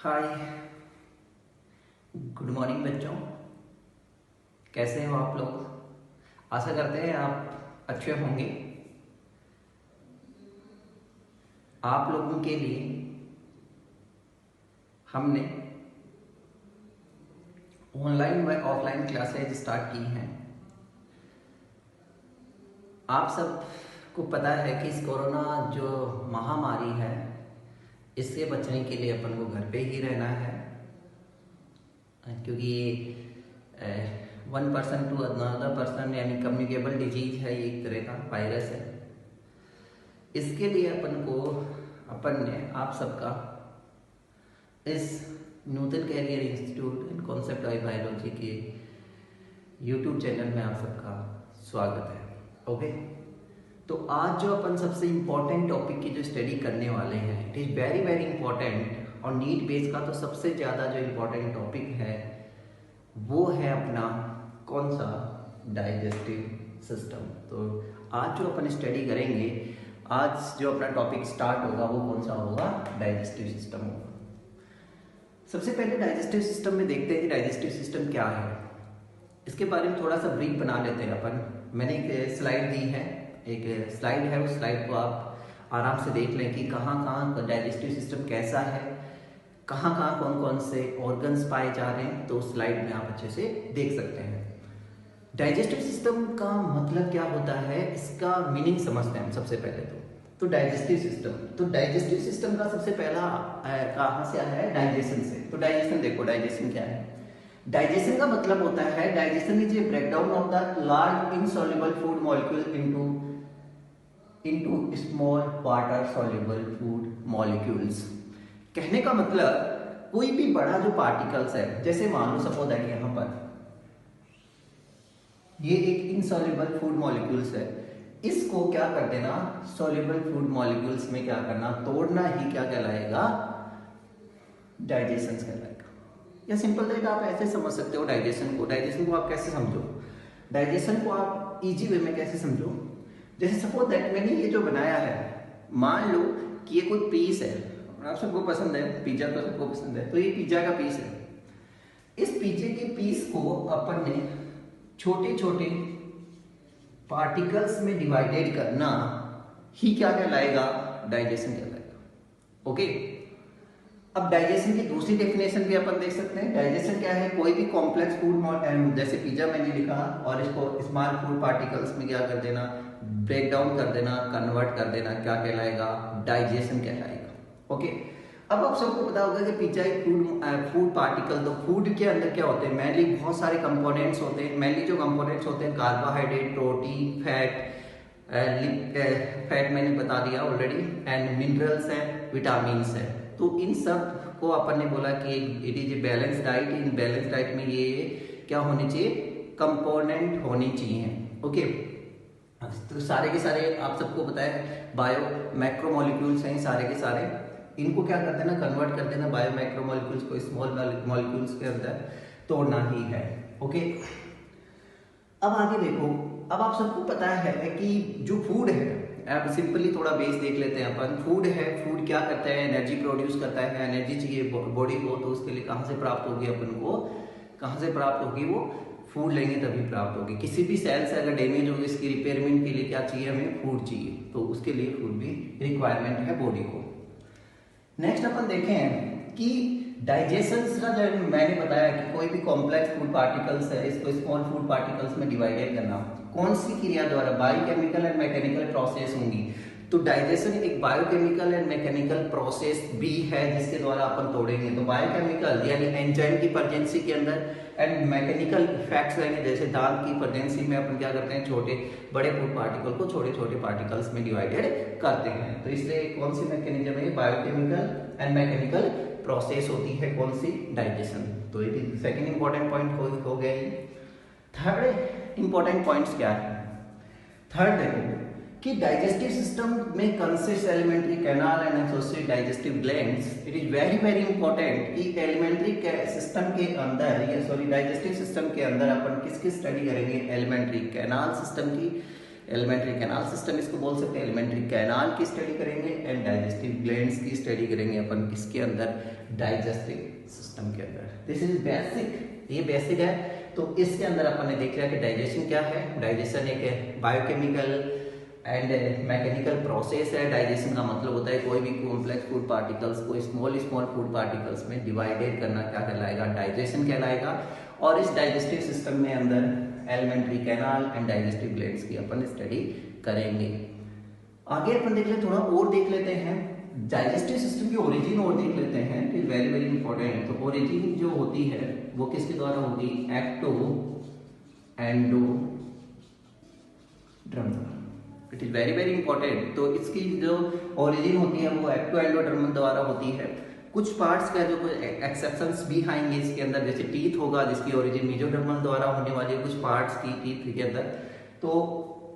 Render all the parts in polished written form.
हाय, good morning बच्चों। कैसे हो आप लोग? आशा करते हैं आप अच्छे होंगे। आप लोगों के लिए हमने ऑनलाइन व ऑफलाइन क्लासेज स्टार्ट की हैं। आप सबको पता है कि इस कोरोना जो महामारी है, इससे बचने के लिए अपन को घर पे ही रहना है, क्योंकि one person to another person यानी कम्युनिकेबल डिजीज है, ये एक तरह का वायरस है। इसके लिए अपन ने आप सबका इस Nutan career institute in concept of biology के यूट्यूब चैनल में आप सबका स्वागत है। ओके, तो आज जो अपन सबसे इम्पोर्टेंट टॉपिक की जो स्टडी करने वाले हैं, it is very very important. और नीट बेस का तो सबसे ज़्यादा जो इम्पोर्टेंट टॉपिक है वो है अपना कौन सा, डाइजेस्टिव सिस्टम। तो आज जो अपन स्टडी करेंगे, आज जो अपना टॉपिक स्टार्ट होगा वो कौन सा होगा, डाइजेस्टिव सिस्टम होगा। सबसे पहले डाइजेस्टिव सिस्टम में देखते हैं कि डाइजेस्टिव सिस्टम क्या है। इसके बारे में थोड़ा सा ब्रीफ बना लेते हैं अपन। मैंने एक स्लाइड दी है, एक स्लाइड है, उस स्लाइड को आप आराम से देख लें कि कहाँ कहाँ डाइजेस्टिव सिस्टम कैसा है, कहाँ कहाँ कौन कौन से ऑर्गन्स पाए जा रहे हैं, तो स्लाइड में आप अच्छे से देख सकते हैं। डाइजेस्टिव सिस्टम का मतलब क्या होता है, इसका मीनिंग समझते हैं हम सबसे पहले। तो डाइजेस्टिव सिस्टम, तो डाइजेस्टिव सिस्टम का सबसे पहला कहाँ से आया है, डाइजेशन से। तो डाइजेशन देखो, डाइजेशन क्या है। डाइजेशन का मतलब होता है, digestion is a breakdown of the large insoluble food molecule into small water soluble food molecules. कहने का मतलब कोई भी बड़ा जो पार्टिकल्स है, जैसे मान लो सपोज दैट यहाँ पर ये एक इनसॉल्युबल फूड मॉलिक्यूल्स है, इसको क्या कर देना, सॉल्युबल फूड मॉलिक्यूल्स में क्या करना, तोड़ना ही क्या कहलाएगा, डाइजेशन कहलाएगा। या सिंपल तरीका आप ऐसे समझ सकते हो डाइजेशन को। डाइजेशन को आप कैसे समझो, डाइजेशन को आप इजी वे में कैसे समझो, जैसे सपोज दैट मैंने ये जो बनाया है, मान लो कि ये कोई पीस है, आप सबको पसंद है पिज्जा, तो सबको पसंद है, तो ये पिज्जा का पीस है। इस पिज्जे के पीस को अपन ने छोटे छोटे पार्टिकल्स में डिवाइडेड करना ही क्या कहलाएगा, डाइजेशन कहलाएगा। ओके, अब डाइजेशन की दूसरी डेफिनेशन भी अपन देख सकते हैं। डाइजेशन क्या है, कोई भी कॉम्प्लेक्स फूड, जैसे पिज्जा मैंने लिखा और इसको स्मॉल फूड पार्टिकल्स में क्या कर देना, ब्रेक डाउन कर देना, कन्वर्ट कर देना, क्या कहलाएगा, डाइजेशन कहलाएगा। ओके, अब आप सबको पता होगा कि पिज्जा एक फूड पार्टिकल, तो फूड के अंदर क्या होते हैं, मेनली बहुत सारे कंपोनेंट्स होते हैं। मेनली जो कंपोनेंट्स होते हैं, कार्बोहाइड्रेट, प्रोटीन, फैट मैंने बता दिया ऑलरेडी, एंड मिनरल्स हैं, विटामिन्स हैं। तो इन सब को अपन ने बोला कि it is a balance diet. In balance diet में ये क्या होनी चाहिए, कंपोनेंट होनी चाहिए। ओके, तो सारे के सारे आप सबको पता है बायो मैक्रोमोलिक्यूल्स हैं, सारे के सारे इनको क्या कर देना, कन्वर्ट कर देना, बायो मैक्रोमोलिक्यूल्स को स्मॉल मॉलिक्यूल्स के अंदर तोड़ना ही है। ओके, अब आगे देखो, अब आप सबको पता है कि जो फूड है, अब सिंपली थोड़ा बेस देख लेते हैं अपन। फूड है, फूड क्या करता है, एनर्जी प्रोड्यूस करता है, एनर्जी चाहिए बॉडी को, तो उसके लिए कहाँ से प्राप्त होगी अपन को, कहाँ से प्राप्त होगी, वो फूड लेंगे तभी प्राप्त होगी। किसी भी सेल से अगर डैमेज होगी, इसकी रिपेयरमेंट के लिए क्या चाहिए, हमें फूड चाहिए, तो उसके लिए फूड भी रिक्वायरमेंट है बॉडी को। नेक्स्ट अपन देखें कि डाइजेशन का जो मैंने बताया कि कोई भी कॉम्प्लेक्स फूड पार्टिकल्स है, इसको स्मॉल फूड पार्टिकल्स में डिवाइडेड करना कौन सी क्रिया द्वारा, बायोकेमिकल एंड मैकेनिकल प्रोसेस होंगी। तो डाइजेशन एक बायोकेमिकल एंड मैकेनिकल प्रोसेस भी है जिसके द्वारा अपन तोड़ेंगे। तो बायोकेमिकल यानी एंजाइम की प्रेजेंसी के अंदर, एंड मैकेनिकल इफेक्ट्स रहेंगे, जैसे दांत की प्रेजेंसी में अपन क्या करते हैं, छोटे बड़े फूड पार्टिकल को छोटे छोटे पार्टिकल्स में डिवाइडेड करते हैं। तो इसलिए कौन सी मैकेनिज्म है, बायोकेमिकल एंड मैकेनिकल प्रोसेस होती है कौन सी, डाइजेशन। तो ये सेकंड इंपॉर्टेंट पॉइंट हो गया। थर्ड इंपॉर्टेंट पॉइंट्स क्या है, थर्ड देखो कि डाइजेस्टिव सिस्टम में consist alimentary canal and associated digestive glands. It is very very important कि एलिमेंट्री सिस्टम के अंदर, या सॉरी डाइजेस्टिव सिस्टम के अंदर अपन किसकी स्टडी करेंगे, एलिमेंट्री कैनाल सिस्टम की, एलिमेंट्री कैनाल सिस्टम इसको बोल सकते हैं। एलिमेंट्री कैनाल की स्टडी करेंगे एंड डाइजेस्टिव ग्लैंड्स की स्टडी करेंगे अपन किसके अंदर, डाइजेस्टिव सिस्टम के अंदर। दिस इज बेसिक, ये बेसिक है। तो इसके अंदर अपन ने देख लिया कि डाइजेशन क्या है। डाइजेशन एक बायोकेमिकल एंड मैकेनिकल प्रोसेस है। डाइजेशन का मतलब होता है कोई भी कॉम्प्लेक्स फूड पार्टिकल्स को स्मॉल स्मॉल फूड पार्टिकल्स में डिवाइडेड करना, क्या कहलाएगा, डाइजेशन कहलाएगा। और इस डाइजेस्टिव सिस्टम में अंदर alimentary canal and digestive glands की अपन स्टडी करेंगे। आगे अपन देख ले, थोड़ा और देख लेते हैं डाइजेस्टिव सिस्टम की ओरिजिन और देख लेते हैं। It is very very important. तो ओरिजिन जो होती है वो किसके द्वारा होगी, ecto endodermal. It is very very important. तो इसकी जो ओरिजिन होती है वो एक्टो एंडोडर्मल द्वारा होती है। कुछ पार्ट्स का जो एक्सेप्शंस भी आएंगे इसके अंदर, जैसे टीथ होगा जिसकी ओरिजिन मेसोडर्मल द्वारा होने वाली है कुछ पार्ट्स की टीथ के अंदर। तो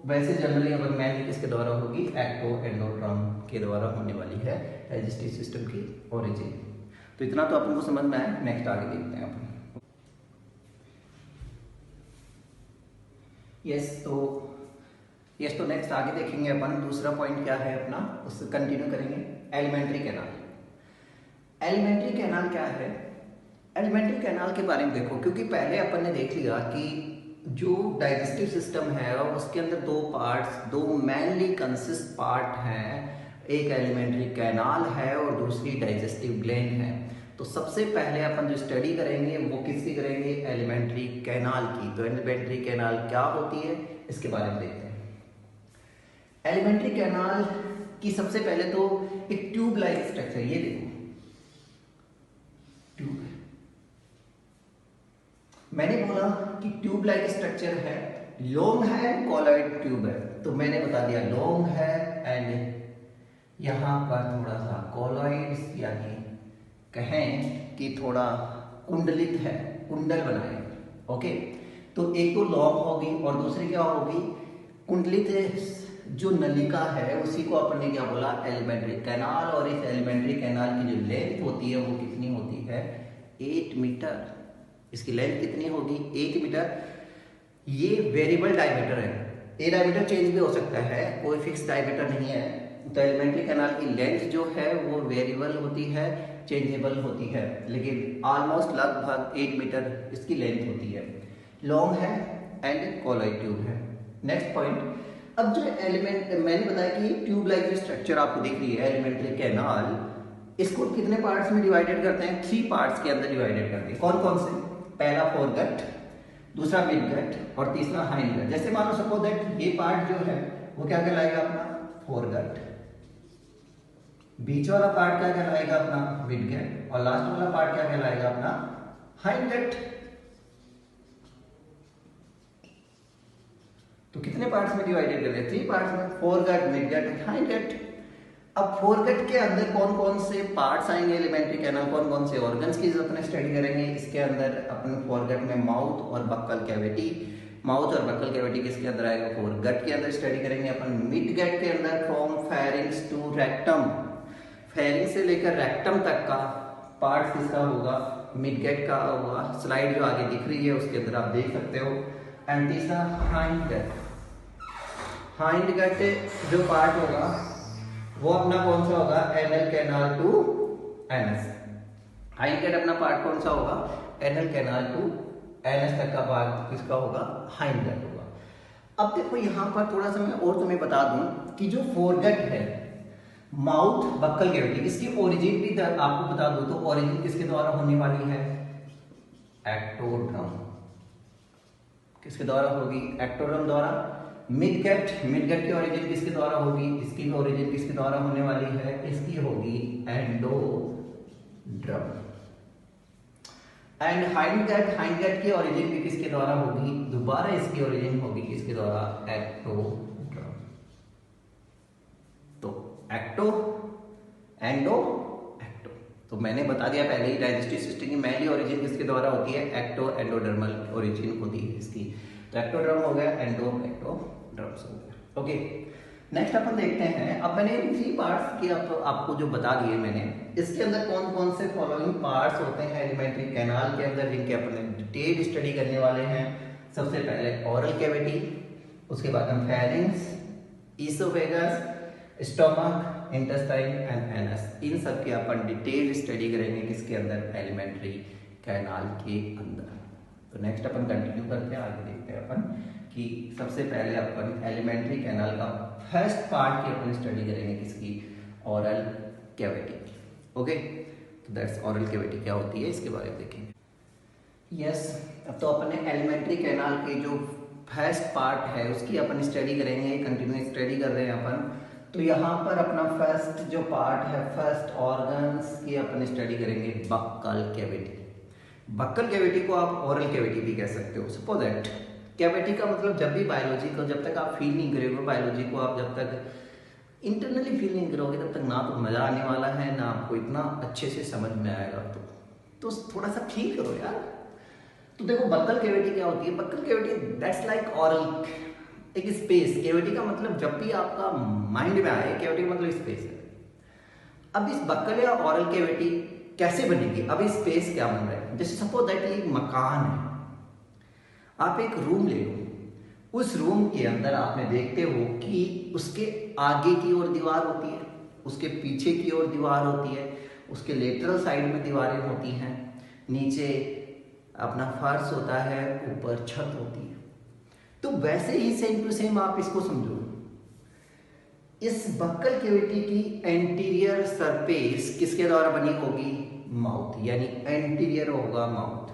वैसे जनरली अगर मैन किसके द्वारा होगी, एक्टो एंडोडर्म के द्वारा होने वाली है डाइजेस्टिव सिस्टम की ओरिजिन। तो इतना तो अपन को समझ में आया। नेक्स्ट आगे देखते हैं अपन। यस तो नेक्स्ट आगे देखेंगे अपन। दूसरा पॉइंट क्या है अपना, उससे कंटिन्यू करेंगे। Alimentary canal. एलिमेंट्री कैनाल क्या है, एलिमेंट्री कैनाल के बारे में देखो, क्योंकि पहले अपन ने देख लिया कि जो डाइजेस्टिव सिस्टम है उसके अंदर दो पार्ट्स, दो मेनली कंसिस्ट पार्ट हैं। एक एलिमेंट्री कैनाल है और दूसरी डाइजेस्टिव ग्लैंड है। तो सबसे पहले अपन जो स्टडी करेंगे वो किसकी करेंगे, एलिमेंट्री कैनाल की। तो एलिमेंट्री कैनाल क्या होती है इसके बारे में देखते हैं। एलिमेंट्री कैनाल की सबसे पहले तो एक ट्यूब लाइक स्ट्रक्चर, ये देखो ट्यूब, मैंने बोला कि ट्यूब लाइक स्ट्रक्चर है, लॉन्ग है, कॉलॉइड ट्यूब है। तो मैंने बता दिया लॉन्ग है एंड यहां पर थोड़ा सा कॉलॉइड्स, यानी कहें कि थोड़ा कुंडलित है, कुंडल बनाए। ओके, तो एक तो लॉन्ग होगी और दूसरी क्या होगी, कुंडलित जो नलिका है उसी को अपन ने क्या बोला, एलिमेंट्री कैनाल। और इस एलिमेंट्री कैनाल की जो लेंथ होती है वो कितनी होती है, 8 मीटर। इसकी लेंथ कितनी होगी, 8 मीटर। ये वेरिएबल डायमीटर है, ये डायमीटर चेंज भी हो सकता है, कोई फिक्स डायमीटर नहीं है। तो एलिमेंट्री कैनाल की लेंथ जो है वो वेरिएबल होती है, चेंजेबल होती है, लेकिन ऑलमोस्ट लगभग 8 मीटर इसकी लेंथ होती है। लॉन्ग है एंड कॉलॉइड ट्यूब है। नेक्स्ट पॉइंट, अब जो एलिमेंट मैंने बताया कि ट्यूब लाइक जो स्ट्रक्चर आपको दिख रही है एलिमेंट्री कैनाल, इसको कितने पार्ट्स में डिवाइडेड करते हैं, 3 पार्ट्स के अंदर डिवाइडेड करते हैं। कौन कौन से, पहला फोरगट, दूसरा मिडगट और तीसरा हाइंडगट। जैसे मान लो सपोज दैट ये पार्ट जो है वो क्या कहलाएगा अपना, फोरगट, बीच वाला पार्ट क्या कहलाएगा अपना, मिडगट, और लास्ट वाला पार्ट क्या कहलाएगा अपना, हाइंडगट। तो कितने पार्ट्स में डिवाइडेड कर दिया, 3 पार्ट्स में, फोरगट, मिडगट, हाइंडगट। अब फोरगट के अंदर कौन कौन से पार्ट्स आएंगे एलिमेंट्री कैनाल, कौन कौन से ऑर्गन्स की अपने स्टडी करेंगे। इसके अंदर अपन फोरगट में माउथ और बक्कल कैविटी, माउथ और बक्कल कैविटी किसके अंदर आएगा, फोरगट के अंदर स्टडी करेंगे अपन। मिडगट के अंदर फ्रॉम फेरिंग्स टू रेक्टम, फेरिंग से लेकर रेक्टम तक का पार्ट किसका होगा, मिडगट का होगा। स्लाइड जो आगे दिख रही है उसके अंदर आप देख सकते हो। एंड तीसरा हाइंडगट, हाइंडगट जो पार्ट होगा वो अपना कौन सा होगा, anal canal to anus. Hindgut अपना पार्ट कौन सा होगा, एनल कैनाल टू एनएस तक का पार्ट किसका होगा, हाइंडगट होगा। अब देखो यहाँ पर थोड़ा सा मैं और तुम्हें बता दूं कि जो फोरगट है, माउथ बक्कल कैविटी, इसकी ओरिजिन भी आपको बता दूं तो ओरिजिन किसके द्वारा होने वाली है, एक्टोड्रम। किसके द्वारा होगी, एक्टोड्रम द्वारा। मिडगट, मिडगट की ओरिजिन किसके द्वारा होगी, इसकी भी ओरिजिन किसके द्वारा होने वाली है, इसकी होगी एंडोड्रम। एंड हाइंडगट, हाइंडगट की ओरिजिन भी किसके द्वारा होगी, दोबारा इसकी ओरिजिन होगी किसके द्वारा, एक्टोड्रम। तो एक्टो, एंडो, एक्टो। तो मैंने बता दिया पहले ही डाइजेस्टिव सिस्टम की मेनली ओरिजिन किसके द्वारा होती है, एक्टो एंडोडर्मल ओरिजिन होती है इसकी। तो एक्टोड्रम हो गया, एंडो एक्टोड्रम्स हो गया। ओके, नेक्स्ट अपन देखते हैं। अब मैंने 3 पार्ट्स की आपको जो बता दिए मैंने, इसके अंदर कौन कौन से फॉलोइंग पार्ट्स होते हैं एलिमेंट्री कैनाल के अंदर जिनके अपन डिटेल स्टडी करने वाले हैं। सबसे पहले ओरल कैविटी, उसके बाद हम pharynx, esophagus, stomach, intestine and anus, इन सब की अपन डिटेल स्टडी करेंगे किसके अंदर, एलिमेंट्री कैनाल के अंदर। तो नेक्स्ट अपन कंटिन्यू करते हैं, आगे देखते हैं अपन कि सबसे पहले अपन एलिमेंट्री कैनाल का फर्स्ट पार्ट की अपन स्टडी करेंगे किसकी, ओरल कैविटी। ओके, तो दैट्स ओरल कैविटी क्या होती है इसके बारे में देखेंगे। यस, अब तो अपन ने एलिमेंट्री कैनाल के जो फर्स्ट पार्ट है उसकी अपन स्टडी करेंगे, कंटिन्यू स्टडी कर रहे हैं अपन। तो यहाँ पर अपना फर्स्ट जो पार्ट है, फर्स्ट ऑर्गन्स की अपन स्टडी करेंगे, बक्कल कैविटी। बक्कल कैविटी को आप ओरल कैविटी भी कह सकते हो। सपोज दैट कैविटी का मतलब जब भी बायोलॉजी को जब तक आप फील नहीं करोगे, बायोलॉजी को आप जब तक इंटरनली फील नहीं करोगे तब तक ना तो मजा आने वाला है, ना आपको इतना अच्छे से समझ में आएगा। तो थोड़ा सा फील करो यार। तो देखो बक्कल कैविटी क्या होती है, buccal cavity that's like oral, एक स्पेस। कैविटी का मतलब जब भी आपका माइंड में आए, कैविटी का मतलब स्पेस है। अब इस बक्कल या ओरल कैविटी कैसे बनेगी, अब इस स्पेस क्या बन रहा है, जैसे सपोज दैट एक मकान है, आप एक रूम ले लो, उस रूम के अंदर आपने देखते हो कि उसके आगे की ओर दीवार होती है, उसके पीछे की ओर दीवार होती है, उसके लेटरल साइड में दीवारें होती हैं, नीचे अपना फर्श होता है, ऊपर छत होती है। तो वैसे ही सेम टू सेम आप इसको समझो, इस बक्कल कैविटी की एंटीरियर सरफेस किसके द्वारा बनी होगी, माउथ, यानी एंटीरियर होगा माउथ।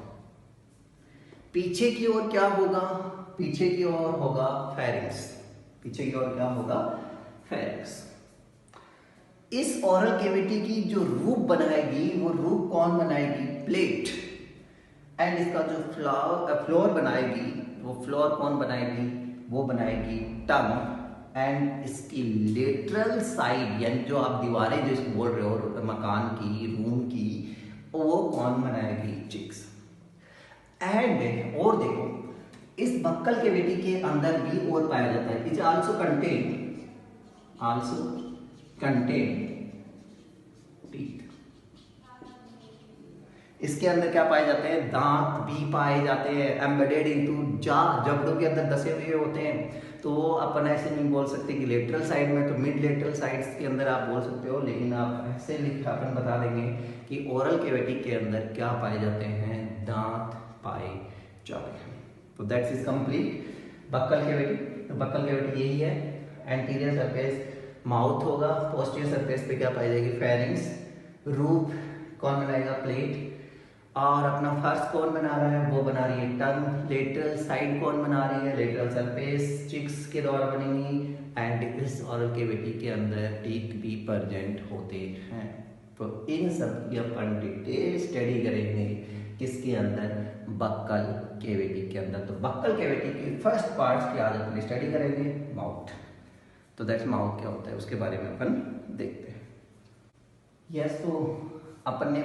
पीछे की ओर क्या होगा, पीछे की ओर होगा फेरिंक्स, पीछे की ओर क्या होगा, फेरिंक्स। इस ओरल कैविटी की जो रूप बनाएगी, वो रूप कौन बनाएगी, प्लेट। एंड इसका जो फ्लोर बनाएगी, वो फ्लोर कौन बनाएगी, वो बनाएगी टंग। एंड इसकी लेटरल साइड, यानी जो आप दीवारें जो बोल रहे हो मकान की, रूम की, वो कौन बनाएगी, चिक्स। एंड और देखो, इस बक्कल कैविटी के अंदर भी और पाया जाता है, इट आल्सो कंटेन टीथ। इसके अंदर क्या पाए जाते हैं, दांत भी पाए जाते हैं, एम्बेडेड इनटू जा, जबड़ों के अंदर दसे हुए होते हैं। तो अपन ऐसे नहीं बोल सकते कि लेटरल साइड में, तो मिड लेटरल साइड्स के अंदर आप बोल सकते हो, लेकिन आप ऐसे लिख अपन बता देंगे कि ओरल कैविटी के अंदर क्या पाए जाते हैं, दांत पाए जाते हैं। तो that's is complete buccal cavity. तो बक्कल कैविटी यही है, एंटीरियर सरफेस माउथ होगा, पोस्टीरियर सरफेस पे क्या पाई जाएगी, फेरिंग्स, रूफ कौन बनाएगा, प्लेट, और अपना फर्श कौन बना रहा है, वो बना रही है टंग, लेटरल साइड कौन बना रही है, लेटरल सरफेस चिक्स के द्वारा बनेगी। एंड इस ओरल कैविटी के अंदर टीथ भी प्रेजेंट होते हैं। तो इन सब की अपन डिटेल स्टडी करेंगे किसके अंदर, बक्कल कैविटी के अंदर। तो बक्कल कैविटी की फर्स्ट पार्ट्स की आज अपन स्टडी करेंगे, माउथ। तो दैट्स माउथ क्या होता है उसके बारे में अपन देखते हैं। यस, तो अपन ने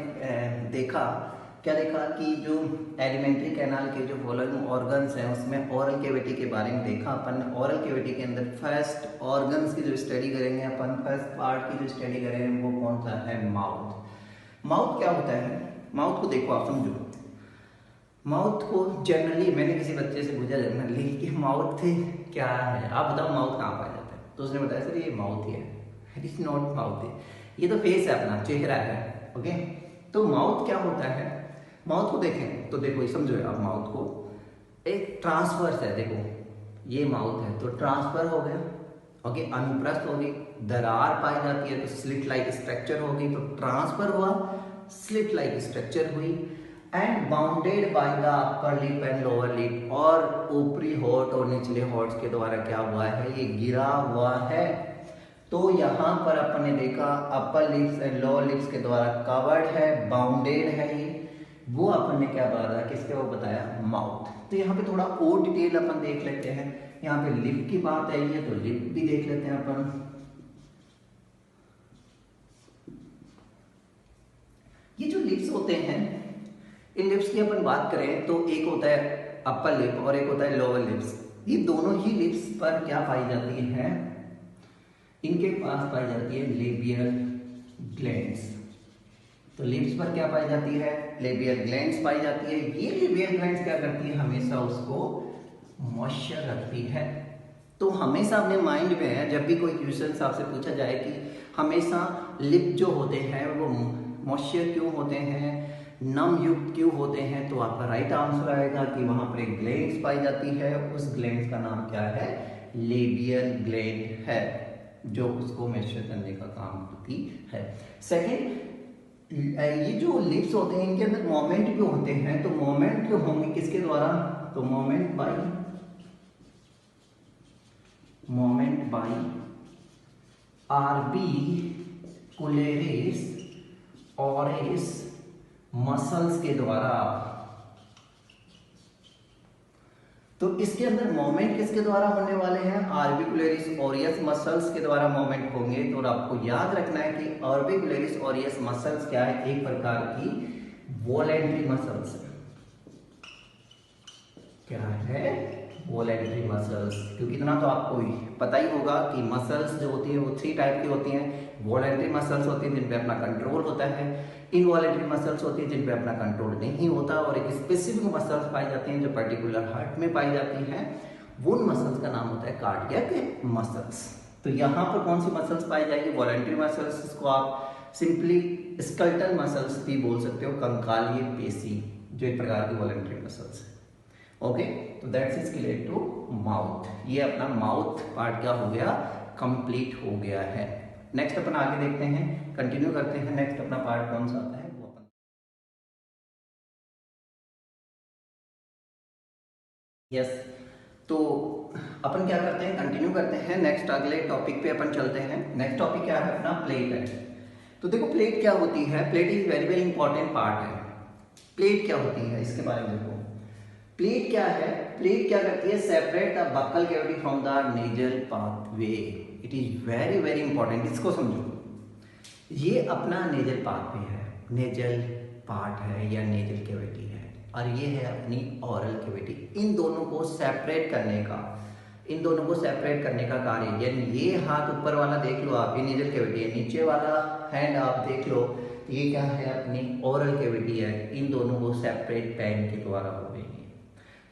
देखा कि जो एलिमेंट्री कैनाल के जो फॉलोइंग ऑर्गन्स हैं उसमें ओरल कैविटी के बारे में देखा अपन। ओरल कैविटी के अंदर फर्स्ट ऑर्गन्स की जो स्टडी करेंगे अपन, फर्स्ट पार्ट की जो स्टडी करेंगे वो कौन सा है, माउथ। माउथ क्या होता है, माउथ को देखो आप समझो। माउथ को जनरली मैंने किसी बच्चे से पूछा जनरली कि माउथ क्या है, आप बताओ माउथ कहाँ पाया जाता है, तो उसने बताया सर ये माउथ ही है। इट इज नॉट माउथ, ये तो फेस है, अपना चेहरा है। ओके, तो माउथ क्या होता है, माउथ को देखें तो देखो, समझो आप माउथ को, एक ट्रांसवर्स है, देखो ये माउथ है तो ट्रांसफर हो गया, ओके, अनुप्रस्थ हो गई, दरार पाई जाती है तो स्लिट लाइक स्ट्रक्चर हो गई, तो ट्रांसफर हुआ, स्लिट लाइक स्ट्रक्चर हुई। And bounded by the upper lip and lower lip, और ऊपरी होठ और निचले होठ के द्वारा क्या हुआ है, ये गिरा हुआ है। तो यहाँ पर अपन ने देखा upper lips and lower lips के द्वारा कवर्ड है, बाउंडेड है ये, वो अपन ने क्या बताया, किसके वो बताया, माउथ। तो यहाँ पे थोड़ा और डिटेल अपन देख लेते हैं। यहाँ पे लिप की बात आई है तो लिप भी देख लेते हैं अपन। ये जो लिप्स होते हैं, इन लिप्स की अपन बात करें तो एक होता है अपर लिप और एक होता है लोअर लिप्स। ये दोनों ही लिप्स पर क्या पाई जाती है, इनके पास पाई जाती है लेबियल ग्लैंड्स। तो लिप्स पर क्या पाई जाती है, लेबियल ग्लैंड्स पाई जाती है। ये लेबियल ग्लैंड्स क्या करती है, हमेशा उसको मॉइस्चर रखती है। तो हमेशा अपने माइंड में है, जब भी कोई क्वेश्चन आपसे पूछा जाए कि हमेशा लिप जो होते हैं वो मॉइस्चर क्यों होते हैं, नम युक्त क्यों होते हैं, तो आपका राइट आंसर आएगा कि वहां पर एक ग्लैंड्स पाई जाती है, उस ग्लैंड्स का नाम क्या है, लेबियल ग्लैंड है, जो उसको मेजर करने का काम करती है। सेकंड, ये जो लिप्स होते हैं इनके अंदर मोमेंट भी होते हैं, तो मोमेंट होंगे किसके द्वारा, तो मोमेंट बाय आर्बिकुलरिस ओरिस मसल्स के द्वारा। तो इसके अंदर मोमेंट किसके द्वारा होने वाले हैं, आर्बिकुलरिस ओरियस मसल्स के द्वारा मोमेंट होंगे। तो आपको याद रखना है कि आर्बिकुलरिस ओरियस मसल्स क्या है, एक प्रकार की वॉलेंट्री मसल्स। क्या है, वॉलेंट्री मसल्स। क्योंकि इतना तो आपको पता ही होगा कि मसल्स जो होती है वो 3 टाइप की होती हैं। वॉलेंट्री मसल्स होती हैं जिन पे अपना कंट्रोल होता है, इनवॉलेंट्री मसल्स होती है जिन पे अपना कंट्रोल नहीं होता, और एक स्पेसिफिक मसल्स पाई जाती हैं जो पर्टिकुलर हार्ट में पाई जाती हैं, वो मसल्स का नाम होता है कार्डियक मसल्स। तो यहाँ पर कौन सी मसल्स पाई जाएगी, वॉलेंट्री मसल्स, इसको आप सिंपली स्केलेटल मसल्स भी बोल सकते हो, कंकालीय पेशी, जो एक प्रकार की वॉलेंट्री मसल्स है। ओके, तो that's is clear to mouth. ये अपना माउथ पार्ट क्या हो गया, कंप्लीट हो गया है। नेक्स्ट अपन आगे देखते हैं, कंटिन्यू करते हैं। नेक्स्ट अपना पार्ट कौन सा आता है वो अपन, यस, तो अपन क्या करते हैं, कंटिन्यू करते हैं। नेक्स्ट अगले टॉपिक पे अपन चलते हैं। नेक्स्ट टॉपिक क्या है अपना, प्लेट है। तो देखो प्लेट क्या होती है, plate is very very important part है। प्लेट क्या होती है इसके बारे में देखो। प्लेट क्या है, प्लेट क्या करती है, separate the buccal cavity from the nasal pathway. It is very very important, इसको समझो। ये अपना नेजल पाथवे है, नेजल पार्ट है या नेजल कैविटी है, और ये है अपनी ओरल कैविटी। इन दोनों को सेपरेट करने का, इन दोनों को सेपरेट करने का कार्य, यानी ये हाथ ऊपर वाला देख लो आप, ये नेजल कैविटी है, नीचे वाला हैंड आप देख लो, ये क्या है, अपनी ओरल कैविटी है। इन दोनों को सेपरेट पेन के द्वारा हो रही है।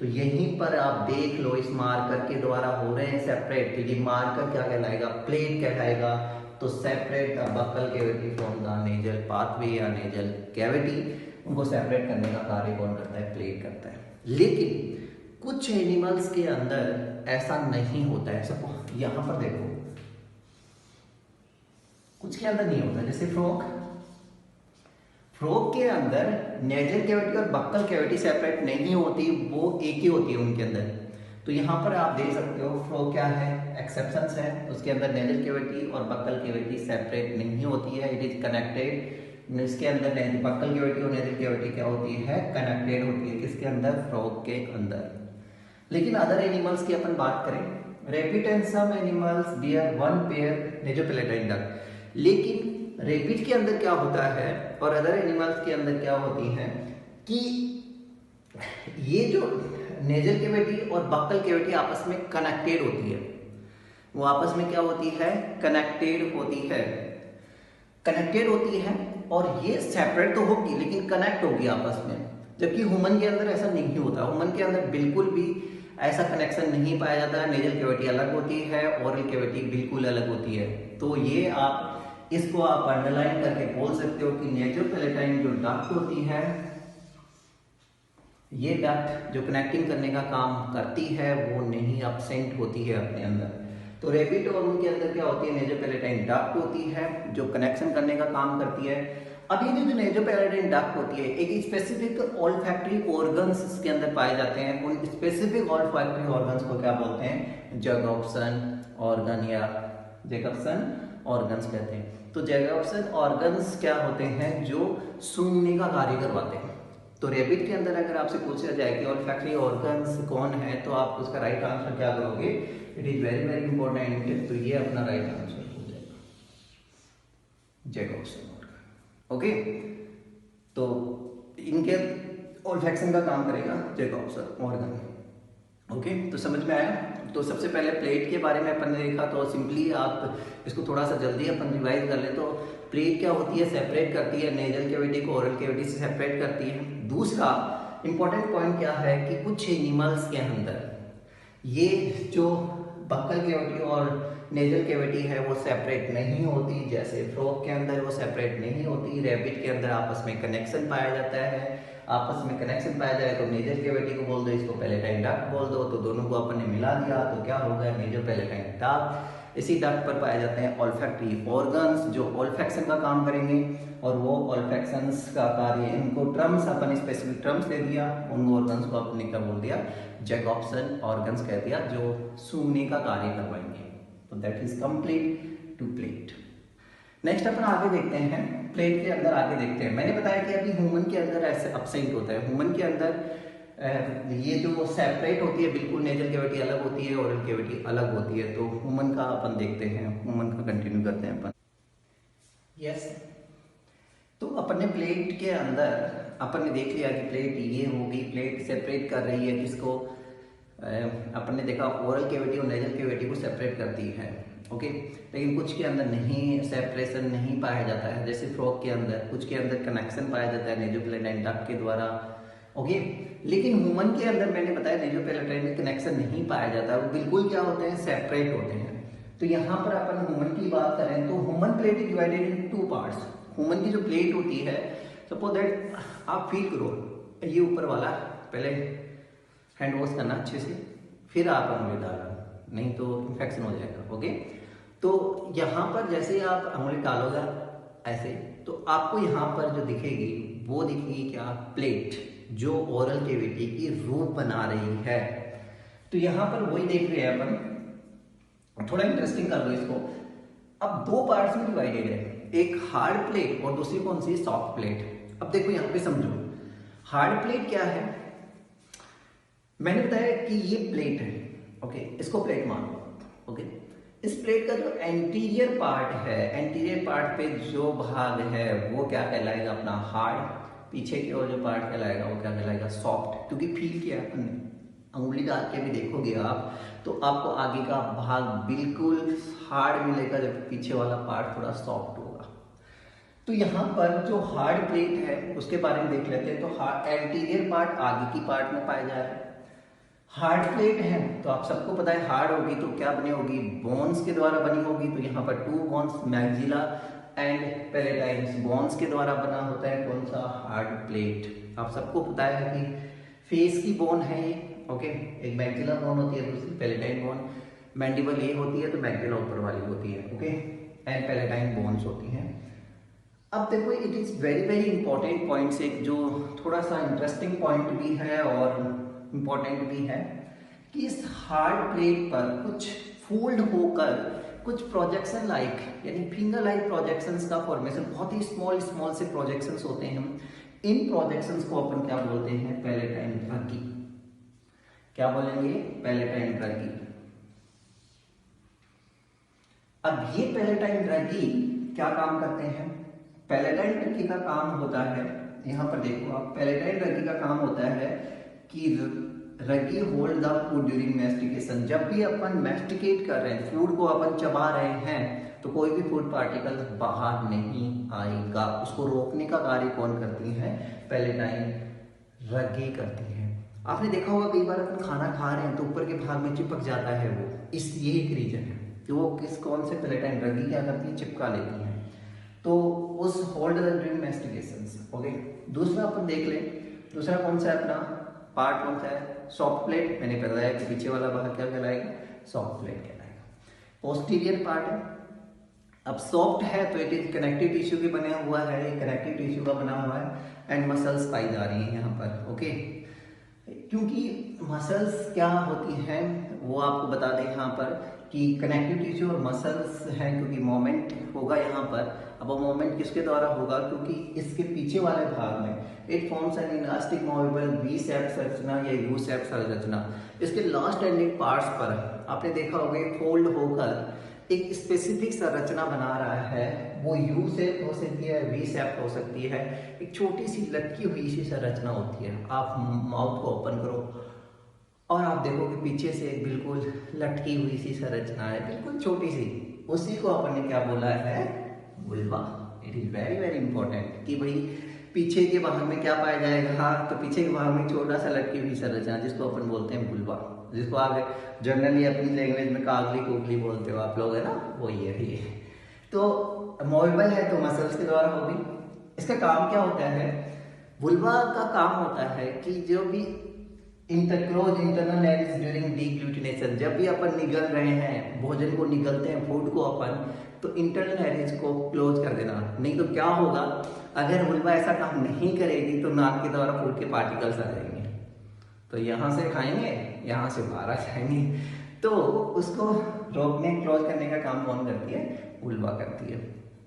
तो यहीं पर आप देख लो, इस मार्कर के द्वारा हो रहे हैं सेपरेट। तो ये मार्कर क्या कहलाएगा, प्लेट कहलाएगा। तो separate the buccal cavity from the nasal pathway या नेजल कैविटी, उनको सेपरेट करने का कार्य कौन करता है, प्लेट करता है। लेकिन कुछ एनिमल्स के अंदर ऐसा नहीं होता है। सपोज यहां पर देखो, कुछ के अंदर नहीं होता, जैसे फ्रॉग के अंदर नेजल कैविटी और बक्कल कैविटी सेपरेट नहीं होती, वो एक ही होती है उनके अंदर। तो यहाँ पर आप देख सकते हो फ्रॉग क्या है, एक्सेप्शंस है, उसके अंदर नेजल कैविटी और बक्कल कैविटी सेपरेट नहीं होती है, इट इज कनेक्टेड। इसके अंदर बक्कल कैविटी और नेजल कैविटी क्या होती है, कनेक्टेड होती है। किसके अंदर, फ्रॉग के अंदर। लेकिन अदर एनिमल्स की अपन बात करें, rabbit and some animals bear one pair nasopalatine duct. लेकिन रैबिट के अंदर क्या होता है और अदर एनिमल्स के अंदर क्या होती है कि ये जो नेजल कैविटी और बक्कल कैविटी आपस में कनेक्टेड होती है। वो आपस में क्या होती है, कनेक्टेड होती है, कनेक्टेड होती है। और ये सेपरेट तो होगी लेकिन कनेक्ट होगी आपस में। जबकि ह्यूमन के अंदर ऐसा नहीं होता, ह्यूमन के अंदर बिल्कुल भी ऐसा कनेक्शन नहीं पाया जाता है। नेजल कैविटी अलग होती है, ओरल कैविटी बिल्कुल अलग होती है। तो ये आप इसको आप अंडरलाइन करके बोल सकते हो कि नेजोपैलेटाइन जो डक्ट होती है, ये डक्ट जो कनेक्टिंग करने का काम करती है वो नहीं एब्सेंट होती है अपने अंदर। तो रैबिट और उनके अंदर क्या होती है, नेजोपैलेटाइन डक्ट होती है जो कनेक्शन करने का काम करती है। अब ये जो नेजोपैलेटाइन डक्ट होती है, एक स्पेसिफिक ऑल्फैक्टरी ऑर्गन्स इसके अंदर पाए जाते हैं। उन स्पेसिफिक ऑल्फैक्टरी ऑर्गन्स को क्या बोलते हैं, जैकोब्सन ऑर्गन या जैकोब्सन ऑर्गन्स कहते हैं। तो जैकोब्सन ऑर्गन्स क्या होते हैं, जो सूंघने का कार्य करवाते हैं। तो रैबिट के अंदर अगर आपसे पूछा जाए कि ऑल्फैक्टरी ऑर्गन्स कौन है, तो आप उसका राइट आंसर क्या करोगे, it is very very important. तो ये अपना राइट आंसर हो जाएगा, जैकोब्सन ऑर्गन। ओके, तो इनके ऑल्फैक्शन का काम करेगा जैकोब्सन ऑर्गन। ओके, तो समझ में आया। तो सबसे पहले प्लेट के बारे में अपन ने देखा, तो सिंपली आप इसको थोड़ा सा जल्दी अपन रिवाइज कर ले। तो प्लेट क्या होती है, सेपरेट करती है नेजल कैविटी को ओरल कैविटी से सेपरेट करती है। दूसरा इंपॉर्टेंट पॉइंट क्या है कि कुछ एनिमल्स के अंदर ये जो बक्कल कैविटी और नेजल कैविटी है वो सेपरेट नहीं होती, जैसे फ्रॉग के अंदर वो सेपरेट नहीं होती, रैबिट के अंदर आपस में कनेक्शन पाया जाता है। आपस में कनेक्शन पाया जाए तो नेजल कैविटी को बोल दो, इसको पैलेटाइन डक्ट बोल दो, तो दोनों को अपन ने मिला दिया तो क्या हो गया, नेजल पैलेटाइन डक्ट। इसी डक्ट पर पाए जाते हैं ऑल्फैक्टरी ऑर्गन्स जो ऑल्फैक्शन का काम करेंगे, और वो ऑल्फैक्शंस का कार्य, इनको टर्म्स अपन स्पेसिफिक टर्म्स दे दिया, उन ऑर्गन्स को अपने क्या बोल दिया, जैकॉब्सन ऑर्गन्स कह दिया, जो सूंघने का कार्य करवाएंगे। तो that is complete to plate. Next अपन आगे देखते हैं, प्लेट के अंदर आगे देखते हैं। मैंने बताया कि अभी ह्यूमन के अंदर ऐसे अपसेंट होता है, ह्यूमन के अंदर ये जो सेपरेट होती है बिल्कुल, नेजल कैविटी अलग होती है, ओरल कैविटी अलग होती है। तो ह्यूमन का अपन देखते हैं, ह्यूमन का कंटिन्यू करते हैं अपन। यस, तो अपन ने प्लेट के अंदर अपन ने देख लिया कि प्लेट ये होगी, प्लेट सेपरेट कर रही है किसको, अपन ने देखा ओरल कैविटी और नेजल कैविटी को सेपरेट करती है, ओके। लेकिन कुछ के अंदर नहीं, सेपरेशन नहीं पाया जाता है, जैसे फ्रॉग के अंदर, कुछ के अंदर कनेक्शन पाया जाता है नेजोपैलेटाइन डक्ट के द्वारा, ओके। लेकिन ह्यूमन के अंदर मैंने बताया नेजोपैलेटाइन में कनेक्शन नहीं पाया जाता, वो बिल्कुल क्या होते हैं, सेपरेट होते हैं। तो यहाँ पर अपन ह्यूमन की बात करें तो human plate is divided in 2 parts. Human की जो प्लेट होती है, सपोज दैट आप फील करो, ये ऊपर वाला पहले हैंड वॉश करना अच्छे से, फिर आप उंगली डालना, नहीं तो इन्फेक्शन हो जाएगा, ओके। तो यहाँ पर जैसे आप उंगली डालोगे ऐसे, तो आपको यहाँ पर जो दिखेगी वो दिखेगी क्या, प्लेट, जो ओरल कैविटी की रूप बना रही है। तो यहाँ पर वही देख रहे हैं अपन, थोड़ा इंटरेस्टिंग कर लो इसको। अब 2 पार्ट्स में डिवाइडेड है, एक हार्ड प्लेट और दूसरी कौन सी, सॉफ्ट प्लेट। अब देखो यहाँ पे समझो, हार्ड प्लेट क्या है, मैंने बताया कि ये प्लेट है, ओके, इसको प्लेट मान लो, ओके। इस प्लेट का जो एंटीरियर पार्ट है, एंटीरियर पार्ट पे जो भाग है वो क्या कहलाएगा, अपना हार्ड, पीछे की ओर जो पार्ट कहलाएगा वो क्या कहलाएगा, सॉफ्ट। क्योंकि फील किया अपन ने, उंगली डाल के भी देखोगे आप तो आपको आगे का भाग बिल्कुल हार्ड मिलेगा, जबकि पीछे वाला पार्ट थोड़ा सॉफ्ट होगा। तो यहाँ पर जो हार्ड प्लेट है उसके बारे में देख लेते हैं। तो एंटीरियर पार्ट आगे की पार्ट में पाया जा रहा है। हार्ड प्लेट है तो आप सबको पता है हार्ड होगी तो क्या बनी होगी, बोन्स के द्वारा बनी होगी। तो यहाँ पर 2 बोन्स, मैक्सिला एंड पैलेटाइन्स, बोन्स के द्वारा बना होता है कौन सा, हार्ड प्लेट। आप सबको पता है कि फेस की बोन है ये, ओके, एक मैक्सिला बोन होती है, दूसरी पैलेटाइन बोन। मैंडिबल ये होती है तो मैक्सिला ऊपर वाली होती है, ओके, एंड पैलेटाइन बोन्स होती हैं। अब देखो, it is very very important points, एक जो थोड़ा सा इंटरेस्टिंग पॉइंट भी है और इंपॉर्टेंट भी है कि इस हार्ड प्लेट पर कुछ फोल्ड होकर कुछ प्रोजेक्शन लाइक, यानी फिंगर लाइक प्रोजेक्शंस का फॉर्मेशन, बहुत ही स्मॉल स्मॉल से प्रोजेक्शंस होते हैं। इन प्रोजेक्शंस को अपन क्या बोलते हैं, पैलेटाइन ड्रगी। क्या बोलेंगे, पैलेटाइन ड्रगी। अब ये पैलेटाइन ड्रगी क्या काम करते हैं, पैलेटाइन ड्रगी का काम होता है, यहाँ पर देखो आप, पैलेटाइन ड्रगी का काम होता है कि rugae hold the food during mastication. जब भी अपन मैस्टिकेट कर रहे हैं, फूड को अपन चबा रहे हैं, तो कोई भी फूड पार्टिकल बाहर नहीं आएगा। उसको रोकने का कार्य कौन करती है, पैलेटाइन रगी करती है। आपने देखा होगा कई बार अपन खाना खा रहे हैं तो ऊपर के भाग में चिपक जाता है वो, इस ये एक रीजन है कि वो कौन से पैलेटाइन रगी क्या करती है, चिपका लेती है। तो उस होल्ड द ड्यूरिंग मैस्टिकेशंस, ओके। दूसरा अपन देख ले, दूसरा कौन सा है अपना पार्ट, कौन सा है, सॉफ्ट प्लेट। मैंने बताया कि पीछे वाला भाग क्या कहलाएगा, सॉफ्ट प्लेट कहलाएगा। पोस्टीरियर पार्ट है, अब सॉफ्ट है तो इट इज कनेक्टिव टिश्यू के बना हुआ है, कनेक्टिव टिश्यू का बना हुआ है, एंड मसल्स पाई जा रही है यहाँ पर, ओके। क्योंकि मसल्स क्या होती हैं वो आपको बता दें यहाँ पर कि कनेक्टिव टिश्यू और मसल्स हैं, क्योंकि मोमेंट होगा यहाँ पर। अब वो मोमेंट किसके द्वारा होगा, क्योंकि इसके पीछे वाले भाग में it forms an elastic movable V shape संरचना या यू शेप संरचना। इसके लास्ट एंडिंग पार्ट्स पर आपने देखा होगा फोल्ड होकर एक स्पेसिफिक संरचना बना रहा है, वो यू शेप हो सकती है, वी शेप हो सकती है, एक छोटी सी लटकी हुई सी संरचना होती है। आप माउथ को ओपन करो और आप देखो कि पीछे से बिल्कुल लटकी हुई सी संरचना है, बिल्कुल छोटी सी, उसी को अपन ने क्या बोला है, vulva. It is very very important कि भाई पीछे के भाग में क्या पाया जाएगा, तो पीछे के भाग में छोटा सा लटकी हुई संरचना जिसको अपन बोलते हैं वुल्वा। जिसको आप जनरली अपनी लैंग्वेज में कागली कोगली बोलते हो आप लोग, है ना, वो ये तो मोवेबल है तो मसल्स के द्वारा होगी। इसका काम क्या होता है? वुल्वा का काम होता है कि जो भी इंटरक्लोज इंटरनल एरिज ड्यूरिंग डीग्लूटिनेशन, जब भी अपन निगल रहे हैं, भोजन को निगलते हैं, फूड को अपन, तो इंटरनल एरिज को क्लोज कर देना। नहीं तो क्या होगा, अगर वुल्वा ऐसा काम नहीं करेगी तो नाक के द्वारा फूड के पार्टिकल्स आ जाएंगे, तो यहाँ से खाएंगे, यहाँ से बाहर आ जाएंगे, तो उसको रोकने क्लोज करने का काम कौन करती है? वुल्वा करती है।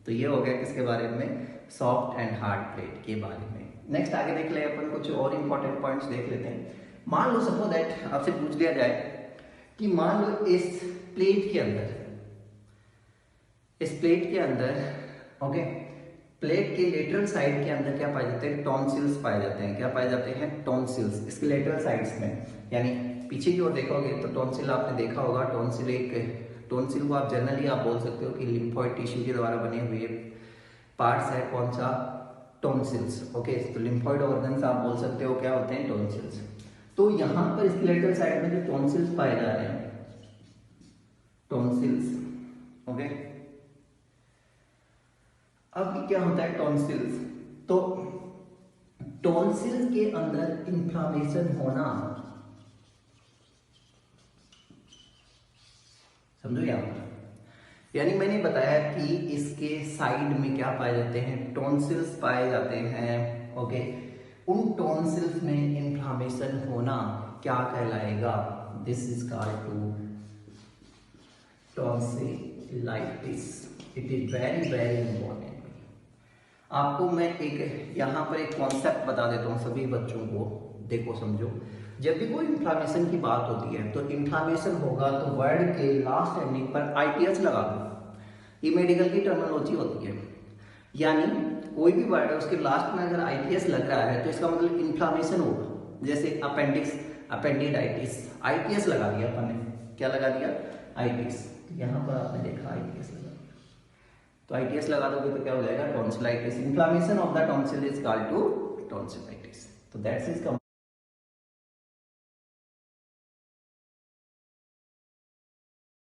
तो ये हो गया किसके बारे में? सॉफ्ट एंड हार्ड प्लेट के बारे में। नेक्स्ट आगे देख ले अपन कुछ और इंपॉर्टेंट पॉइंट्स देख लेते हैं। मान लो सपोज दैट आपसे पूछ लिया जाए कि मान लो इस प्लेट के अंदर ओके, प्लेट के लेटरल साइड के अंदर क्या पाए जाते हैं? टॉन्सिल्स पाए जाते हैं। क्या पाए जाते हैं? टॉन्सिल्स। इसके लेटरल साइड्स में, यानी पीछे की ओर देखोगे तो टॉन्सिल आपने देखा होगा। टॉन्सिल को आप जनरली आप बोल सकते हो कि लिम्फोइड टिश्यू के द्वारा बने हुए पार्ट्स है। कौन सा? टॉन्सिल्स। ओके, तो लिम्फोइड ऑर्गन्स आप बोल सकते हो क्या होते हैं? टॉन्सिल्स। तो यहां पर इसके लेटरल साइड में जो टॉन्सिल्स पाए जा रहे हैं, टॉन्सिल्स, ओके। अब क्या होता है टॉन्सिल्स? तो टॉन्सिल्स के अंदर इंफ्लामेशन होना, समझो यहां पर, यानी मैंने बताया कि इसके साइड में क्या पाए जाते हैं? टॉन्सिल्स पाए जाते हैं, ओके। उन टॉन्सिल्स में इंफ्लामेशन होना क्या कहलाएगा? This is called to tonsillitis. It is very very important. आपको मैं एक यहाँ पर एक कॉन्सेप्ट बता देता हूँ सभी बच्चों को, देखो समझो। जब भी कोई इंफ्लामेशन की बात होती है तो इंफ्लामेशन होगा तो वर्ड के लास्ट एंडिंग पर आईटीएस लगा दो। ये मेडिकल की टर्मिनोलॉजी होती है, यानी कोई भी वर्ड है उसके लास्ट में अगर आईटीएस लग रहा है तो इसका मतलब इंफ्लामेशन होगा। जैसे अपेंडिक्स, अपेंडिडाइटिस, आईटीएस लगा दिया अपन ने। क्या लगा दिया? आईटीएस। यहाँ पर आपने देखा आईटीएस लगा, तो आईटीएस लगा दोगे तो क्या हो जाएगा? Tonsillitis. Inflammation of the tonsil is called to tonsillitis. तो दैट्स इज